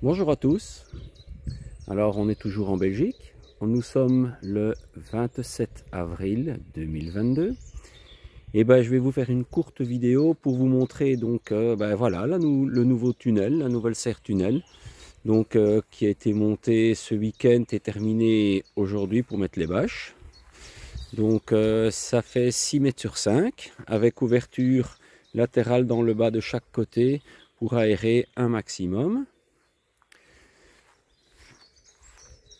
Bonjour à tous. Alors on est toujours en Belgique. Nous sommes le 27 avril 2022. Et je vais vous faire une courte vidéo pour vous montrer donc voilà le nouveau tunnel, la nouvelle serre tunnel, donc qui a été montée ce week-end et terminée aujourd'hui pour mettre les bâches. Donc ça fait 6 mètres sur 5 avec ouverture latérale dans le bas de chaque côté pour aérer un maximum.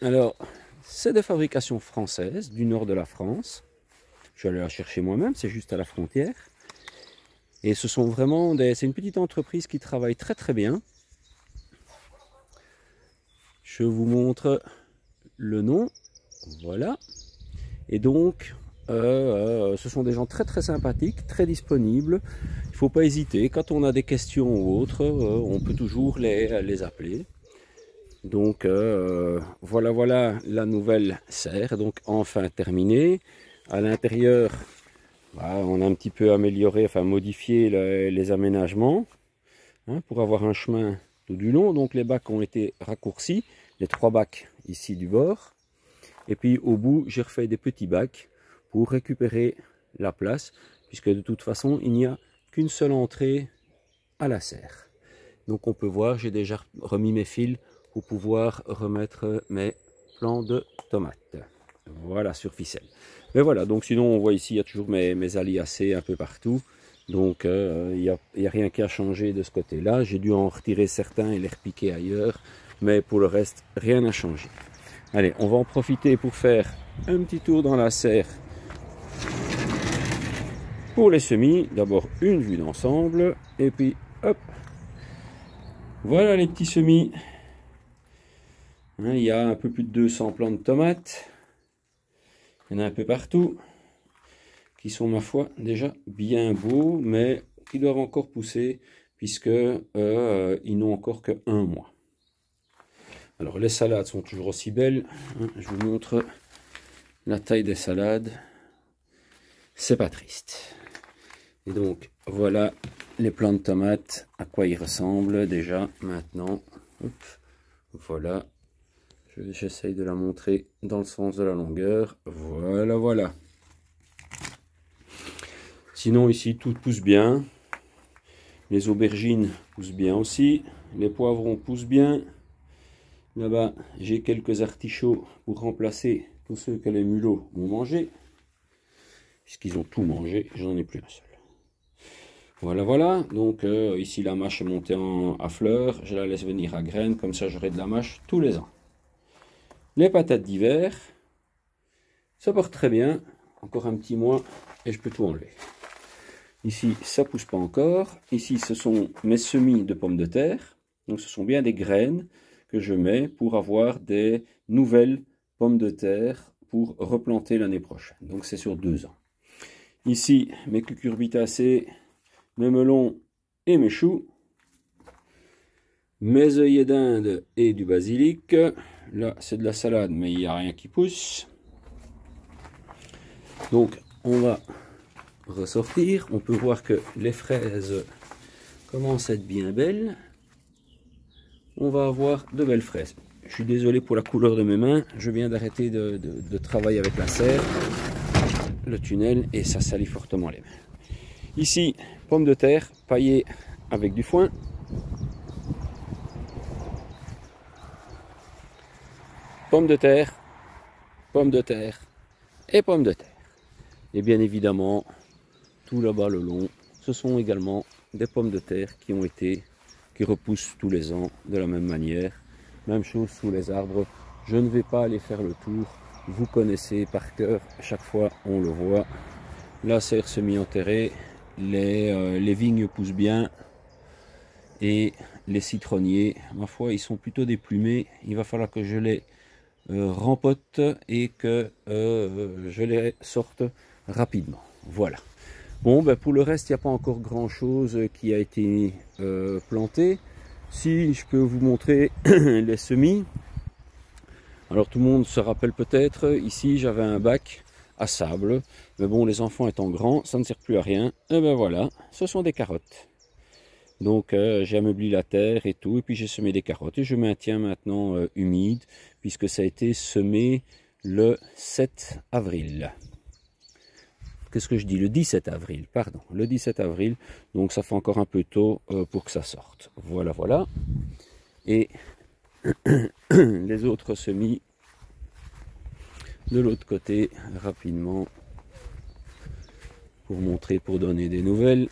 Alors, c'est de fabrication française, du nord de la France. Je vais aller la chercher moi-même, c'est juste à la frontière. Et ce sont vraiment c'est une petite entreprise qui travaille très très bien. Je vous montre le nom, voilà. Et donc, ce sont des gens très très sympathiques, très disponibles. Il ne faut pas hésiter, quand on a des questions ou autres, on peut toujours les appeler. Donc voilà la nouvelle serre, donc enfin terminée. À l'intérieur, on a un petit peu amélioré, enfin modifié les aménagements pour avoir un chemin tout du long. Donc les bacs ont été raccourcis, les 3 bacs ici du bord. Et puis au bout, j'ai refait des petits bacs pour récupérer la place, puisque de toute façon, il n'y a qu'une seule entrée à la serre. Donc on peut voir, j'ai déjà remis mes fils pour pouvoir remettre mes plants de tomates. Voilà, sur ficelle. Mais voilà, donc sinon on voit ici, il y a toujours mes aliacés un peu partout. Donc il n'y a rien qui a changé de ce côté-là. J'ai dû en retirer certains et les repiquer ailleurs. Mais pour le reste, rien n'a changé. Allez, on va en profiter pour faire un petit tour dans la serre. Pour les semis, d'abord une vue d'ensemble. Et puis hop. Voilà les petits semis. Il y a un peu plus de 200 plants de tomates. Il y en a un peu partout. Qui sont, ma foi, déjà bien beaux, mais qui doivent encore pousser, puisque ils n'ont encore que 1 mois. Alors les salades sont toujours aussi belles. Je vous montre la taille des salades. C'est pas triste. Et donc voilà les plants de tomates, à quoi ils ressemblent déjà maintenant. Hop, voilà. J'essaye de la montrer dans le sens de la longueur. Voilà. Sinon ici tout pousse bien. Les aubergines poussent bien aussi. Les poivrons poussent bien. Là-bas j'ai quelques artichauts pour remplacer tous ceux que les mulots ont mangé. Puisqu'ils ont tout mangé, j'en ai plus un seul. Voilà. Donc ici la mâche est montée à fleurs. Je la laisse venir à graines. Comme ça j'aurai de la mâche tous les ans. Les patates d'hiver, ça porte très bien, encore un petit mois et je peux tout enlever. Ici, ça pousse pas encore. Ici, ce sont mes semis de pommes de terre. Donc, ce sont bien des graines que je mets pour avoir des nouvelles pommes de terre pour replanter l'année prochaine. Donc, c'est sur 2 ans. Ici, mes cucurbitacées, mes melons et mes choux. Mes œillets d'Inde et du basilic. Là, c'est de la salade, mais il n'y a rien qui pousse. Donc, on va ressortir. On peut voir que les fraises commencent à être bien belles. On va avoir de belles fraises. Je suis désolé pour la couleur de mes mains. Je viens d'arrêter de travailler avec la serre, le tunnel, et ça salit fortement les mains. Ici, pommes de terre paillées avec du foin. Pommes de terre et pommes de terre. Et bien évidemment, tout là-bas le long, ce sont également des pommes de terre qui repoussent tous les ans de la même manière. Même chose sous les arbres. Je ne vais pas aller faire le tour. Vous connaissez par cœur, chaque fois on le voit. La serre semi-enterrée, les vignes poussent bien. Et les citronniers, ma foi, ils sont plutôt déplumés. Il va falloir que je les rempote et que je les sorte rapidement. Voilà. Bon, pour le reste, il n'y a pas encore grand chose qui a été planté. Si je peux vous montrer les semis. Alors tout le monde se rappelle peut-être, ici j'avais un bac à sable, mais bon, les enfants étant grands, ça ne sert plus à rien. Et ben voilà, ce sont des carottes. Donc j'ai ameubli la terre et tout, et puis j'ai semé des carottes. Et je maintiens maintenant humide, puisque ça a été semé le 7 avril. Qu'est-ce que je dis? Le 17 avril, pardon. Le 17 avril, donc ça fait encore un peu tôt pour que ça sorte. Voilà, voilà. Et les autres semis de l'autre côté, rapidement, pour montrer, pour donner des nouvelles.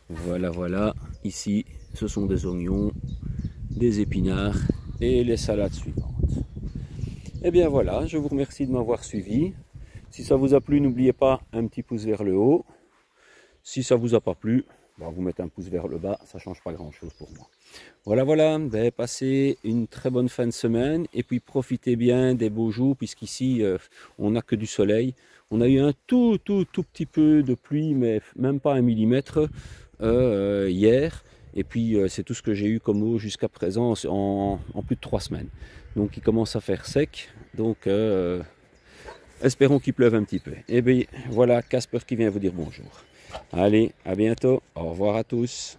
Voilà, voilà. Ici, ce sont des oignons, des épinards et les salades suivantes. Et bien voilà, je vous remercie de m'avoir suivi. Si ça vous a plu, n'oubliez pas un petit pouce vers le haut. Si ça vous a pas plu, vous mettez un pouce vers le bas, ça change pas grand chose pour moi. Voilà, voilà, passez une très bonne fin de semaine et puis profitez bien des beaux jours, puisqu'ici on n'a que du soleil. On a eu un tout petit peu de pluie, mais même pas 1 millimètre hier. Et puis c'est tout ce que j'ai eu comme eau jusqu'à présent en plus de 3 semaines. Donc il commence à faire sec. Donc espérons qu'il pleuve un petit peu. Et bien voilà Casper qui vient vous dire bonjour. Allez, à bientôt. Au revoir à tous.